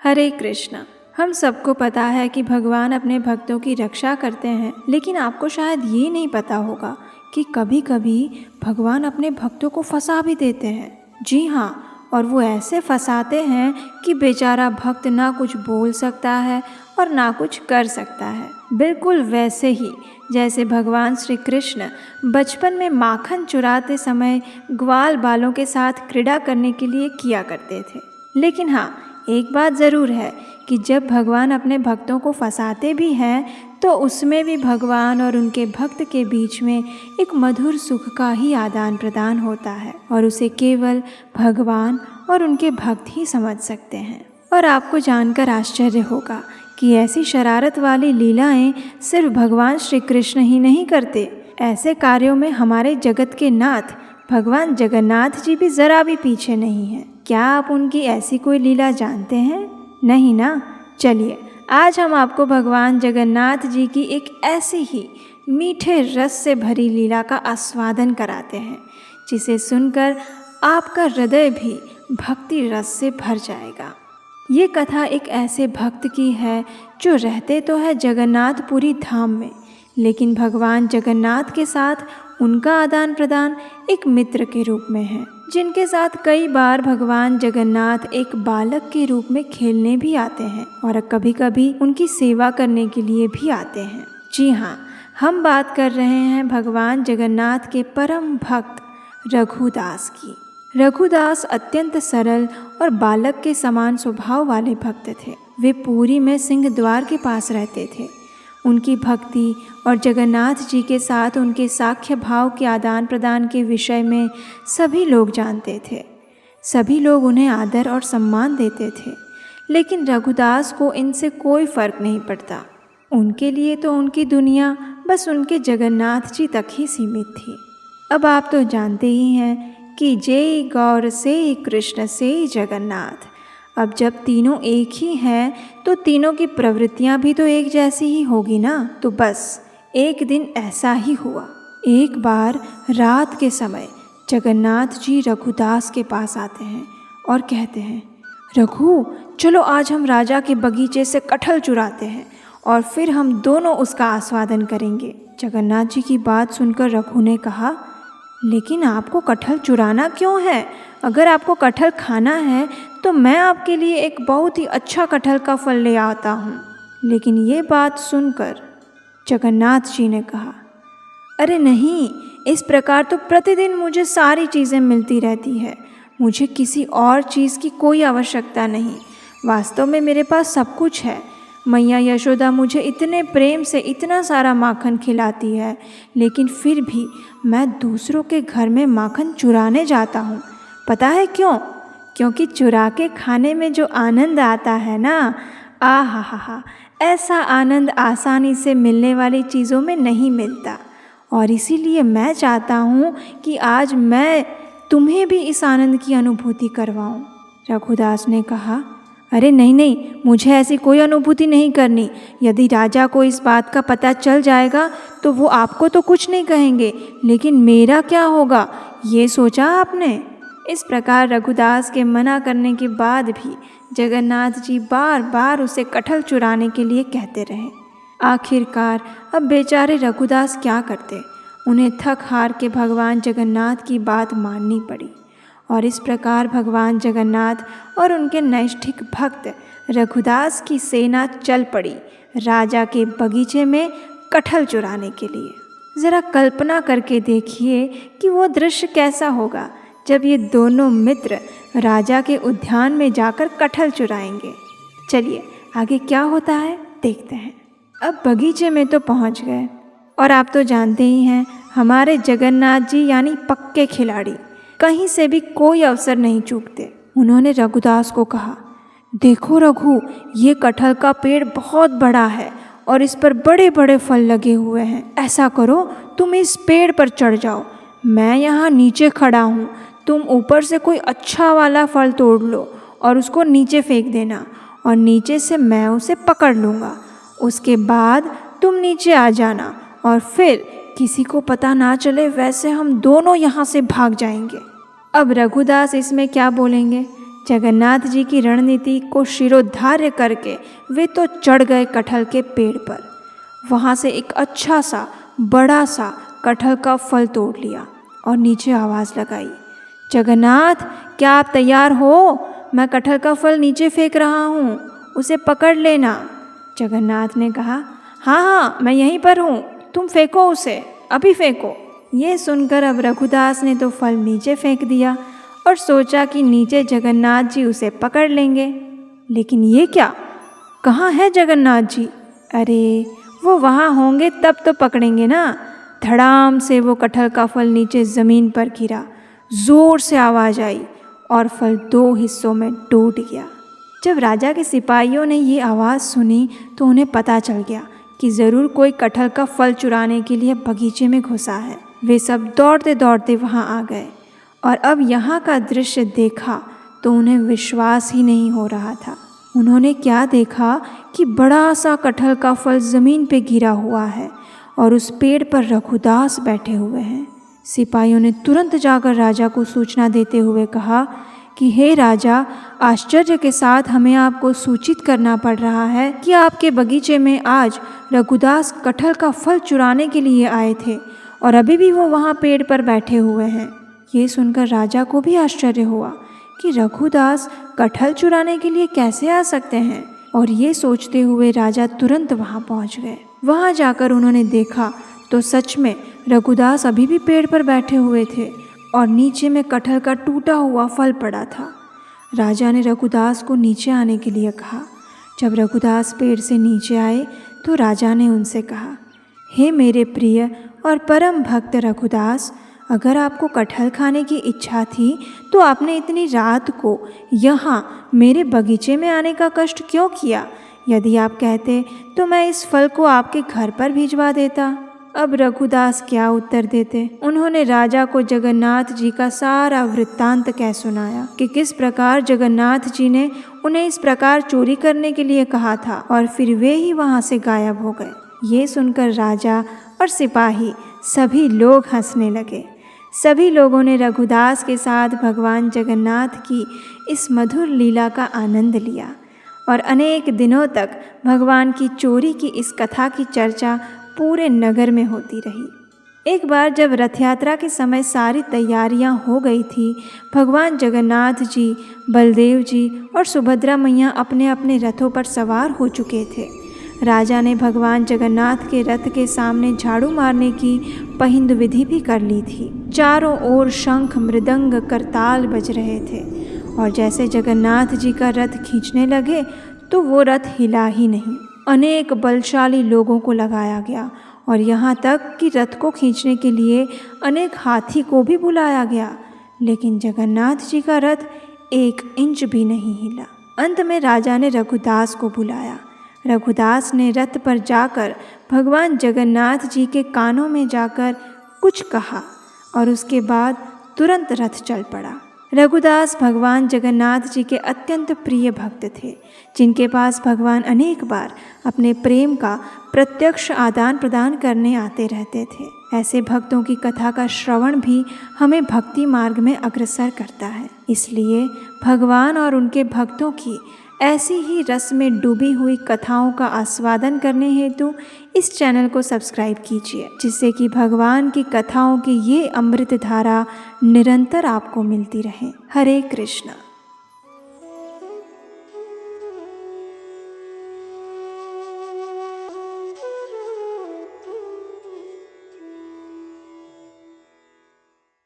हरे कृष्णा। हम सबको पता है कि भगवान अपने भक्तों की रक्षा करते हैं, लेकिन आपको शायद ये नहीं पता होगा कि कभी कभी भगवान अपने भक्तों को फंसा भी देते हैं। जी हाँ, और वो ऐसे फंसाते हैं कि बेचारा भक्त ना कुछ बोल सकता है और ना कुछ कर सकता है। बिल्कुल वैसे ही जैसे भगवान श्री कृष्ण बचपन में माखन चुराते समय ग्वाल बालों के साथ क्रीड़ा करने के लिए किया करते थे। लेकिन हाँ, एक बात ज़रूर है कि जब भगवान अपने भक्तों को फंसाते भी हैं तो उसमें भी भगवान और उनके भक्त के बीच में एक मधुर सुख का ही आदान प्रदान होता है और उसे केवल भगवान और उनके भक्त ही समझ सकते हैं। और आपको जानकर आश्चर्य होगा कि ऐसी शरारत वाली लीलाएं सिर्फ भगवान श्री कृष्ण ही नहीं करते। ऐसे कार्यों में हमारे जगत के नाथ भगवान जगन्नाथ जी भी ज़रा भी पीछे नहीं हैं। क्या आप उनकी ऐसी कोई लीला जानते हैं? नहीं ना? चलिए आज हम आपको भगवान जगन्नाथ जी की एक ऐसी ही मीठे रस से भरी लीला का आस्वादन कराते हैं जिसे सुनकर आपका हृदय भी भक्ति रस से भर जाएगा। ये कथा एक ऐसे भक्त की है जो रहते तो है जगन्नाथपुरी धाम में, लेकिन भगवान जगन्नाथ के साथ उनका आदान प्रदान एक मित्र के रूप में है, जिनके साथ कई बार भगवान जगन्नाथ एक बालक के रूप में खेलने भी आते हैं और कभी कभी उनकी सेवा करने के लिए भी आते हैं। जी हाँ, हम बात कर रहे हैं भगवान जगन्नाथ के परम भक्त रघुदास की। रघुदास अत्यंत सरल और बालक के समान स्वभाव वाले भक्त थे। वे पुरी में सिंह द्वार के पास रहते थे। उनकी भक्ति और जगन्नाथ जी के साथ उनके साख्य भाव के आदान प्रदान के विषय में सभी लोग जानते थे। सभी लोग उन्हें आदर और सम्मान देते थे, लेकिन रघुदास को इनसे कोई फर्क नहीं पड़ता। उनके लिए तो उनकी दुनिया बस उनके जगन्नाथ जी तक ही सीमित थी। अब आप तो जानते ही हैं कि जय गौर से कृष्ण से जगन्नाथ। अब जब तीनों एक ही हैं तो तीनों की प्रवृत्तियां भी तो एक जैसी ही होगी ना। तो बस एक दिन ऐसा ही हुआ। एक बार रात के समय जगन्नाथ जी रघुदास के पास आते हैं और कहते हैं, रघु चलो आज हम राजा के बगीचे से कटहल चुराते हैं और फिर हम दोनों उसका आस्वादन करेंगे। जगन्नाथ जी की बात सुनकर रघु ने कहा, लेकिन आपको कटहल चुराना क्यों है? अगर आपको कटहल खाना है तो मैं आपके लिए एक बहुत ही अच्छा कटहल का फल ले आता हूँ। लेकिन ये बात सुनकर जगन्नाथ जी ने कहा, अरे नहीं, इस प्रकार तो प्रतिदिन मुझे सारी चीज़ें मिलती रहती है। मुझे किसी और चीज़ की कोई आवश्यकता नहीं। वास्तव में मेरे पास सब कुछ है। मैया यशोदा मुझे इतने प्रेम से इतना सारा माखन खिलाती है, लेकिन फिर भी मैं दूसरों के घर में माखन चुराने जाता हूँ। पता है क्यों? क्योंकि चुरा के खाने में जो आनंद आता है ना, आहा हा हा, ऐसा आनंद आसानी से मिलने वाली चीज़ों में नहीं मिलता। और इसीलिए मैं चाहता हूँ कि आज मैं तुम्हें भी इस आनंद की अनुभूति करवाऊँ। रघुदास ने कहा, अरे नहीं नहीं, मुझे ऐसी कोई अनुभूति नहीं करनी। यदि राजा को इस बात का पता चल जाएगा तो वो आपको तो कुछ नहीं कहेंगे, लेकिन मेरा क्या होगा, ये सोचा आपने? इस प्रकार रघुदास के मना करने के बाद भी जगन्नाथ जी बार बार उसे कटहल चुराने के लिए कहते रहे। आखिरकार अब बेचारे रघुदास क्या करते? उन्हें थक हार के भगवान जगन्नाथ की बात माननी पड़ी और इस प्रकार भगवान जगन्नाथ और उनके नैष्ठिक भक्त रघुदास की सेना चल पड़ी राजा के बगीचे में कटहल चुराने के लिए। ज़रा कल्पना करके देखिए कि वो दृश्य कैसा होगा जब ये दोनों मित्र राजा के उद्यान में जाकर कटहल चुराएंगे। चलिए आगे क्या होता है देखते हैं। अब बगीचे में तो पहुंच गए और आप तो जानते ही हैं हमारे जगन्नाथ जी यानी पक्के खिलाड़ी कहीं से भी कोई अवसर नहीं चूकते। उन्होंने रघुदास को कहा, देखो रघु, ये कटहल का पेड़ बहुत बड़ा है और इस पर बड़े बड़े फल लगे हुए हैं। ऐसा करो, तुम इस पेड़ पर चढ़ जाओ, मैं यहाँ नीचे खड़ा हूँ। तुम ऊपर से कोई अच्छा वाला फल तोड़ लो और उसको नीचे फेंक देना और नीचे से मैं उसे पकड़ लूँगा। उसके बाद तुम नीचे आ जाना और फिर किसी को पता ना चले वैसे हम दोनों यहाँ से भाग जाएंगे। अब रघुदास इसमें क्या बोलेंगे? जगन्नाथ जी की रणनीति को शिरोधार्य करके वे तो चढ़ गए कटहल के पेड़ पर। वहाँ से एक अच्छा सा बड़ा सा कटहल का फल तोड़ लिया और नीचे आवाज़ लगाई, जगन्नाथ क्या आप तैयार हो? मैं कटहल का फल नीचे फेंक रहा हूँ, उसे पकड़ लेना। जगन्नाथ ने कहा, हाँ हाँ मैं यहीं पर हूँ, तुम फेंको उसे, अभी फेंको। ये सुनकर अब रघुदास ने तो फल नीचे फेंक दिया और सोचा कि नीचे जगन्नाथ जी उसे पकड़ लेंगे। लेकिन ये क्या, कहाँ है जगन्नाथ जी? अरे वो वहाँ होंगे तब तो पकड़ेंगे ना। धड़ाम से वो कटहल का फल नीचे ज़मीन पर गिरा, ज़ोर से आवाज़ आई और फल 2 हिस्सों में टूट गया। जब राजा के सिपाहियों ने ये आवाज़ सुनी तो उन्हें पता चल गया कि ज़रूर कोई कटहल का फल चुराने के लिए बगीचे में घुसा है। वे सब दौड़ते दौड़ते वहाँ आ गए और अब यहाँ का दृश्य देखा तो उन्हें विश्वास ही नहीं हो रहा था। उन्होंने क्या देखा कि बड़ा सा कटहल का फल ज़मीन पे गिरा हुआ है और उस पेड़ पर रघुदास बैठे हुए हैं। सिपाहियों ने तुरंत जाकर राजा को सूचना देते हुए कहा कि हे राजा, आश्चर्य के साथ हमें आपको सूचित करना पड़ रहा है कि आपके बगीचे में आज रघुदास कटहल का फल चुराने के लिए आए थे और अभी भी वो वहाँ पेड़ पर बैठे हुए हैं। ये सुनकर राजा को भी आश्चर्य हुआ कि रघुदास कटहल चुराने के लिए कैसे आ सकते हैं, और ये सोचते हुए राजा तुरंत वहाँ पहुँच गए। वहाँ जाकर उन्होंने देखा तो सच में रघुदास अभी भी पेड़ पर बैठे हुए थे और नीचे में कटहल का टूटा हुआ फल पड़ा था। राजा ने रघुदास को नीचे आने के लिए कहा। जब रघुदास पेड़ से नीचे आए तो राजा ने उनसे कहा, हे मेरे प्रिय और परम भक्त रघुदास, अगर आपको कटहल खाने की इच्छा थी तो आपने इतनी रात को यहाँ मेरे बगीचे में आने का कष्ट क्यों किया? यदि आप कहते तो मैं इस फल को आपके घर पर भिजवा देता। अब रघुदास क्या उत्तर देते। उन्होंने राजा को जगन्नाथ जी का सारा वृत्तांत कह सुनाया कि किस प्रकार जगन्नाथ जी ने उन्हें इस प्रकार चोरी करने के लिए कहा था और फिर वे ही वहाँ से गायब हो गए। ये सुनकर राजा और सिपाही सभी लोग हंसने लगे। सभी लोगों ने रघुदास के साथ भगवान जगन्नाथ की इस मधुर लीला का आनंद लिया और अनेक दिनों तक भगवान की चोरी की इस कथा की चर्चा पूरे नगर में होती रही। एक बार जब रथ यात्रा के समय सारी तैयारियां हो गई थी, भगवान जगन्नाथ जी, बलदेव जी और सुभद्रा मैया अपने अपने रथों पर सवार हो चुके थे। राजा ने भगवान जगन्नाथ के रथ के सामने झाड़ू मारने की पहिंद विधि भी कर ली थी। चारों ओर शंख, मृदंग, करताल बज रहे थे और जैसे जगन्नाथ जी का रथ खींचने लगे तो वो रथ हिला ही नहीं। अनेक बलशाली लोगों को लगाया गया और यहाँ तक कि रथ को खींचने के लिए अनेक हाथी को भी बुलाया गया, लेकिन जगन्नाथ जी का रथ 1 इंच भी नहीं हिला। अंत में राजा ने रघुदास को बुलाया। रघुदास ने रथ पर जाकर भगवान जगन्नाथ जी के कानों में जाकर कुछ कहा और उसके बाद तुरंत रथ चल पड़ा। रघुदास भगवान जगन्नाथ जी के अत्यंत प्रिय भक्त थे, जिनके पास भगवान अनेक बार अपने प्रेम का प्रत्यक्ष आदान प्रदान करने आते रहते थे। ऐसे भक्तों की कथा का श्रवण भी हमें भक्ति मार्ग में अग्रसर करता है। इसलिए भगवान और उनके भक्तों की ऐसी ही रस में डूबी हुई कथाओं का आस्वादन करने हेतु इस चैनल को सब्सक्राइब कीजिए, जिससे कि भगवान की कथाओं की ये अमृत धारा निरंतर आपको मिलती रहे। हरे कृष्ण।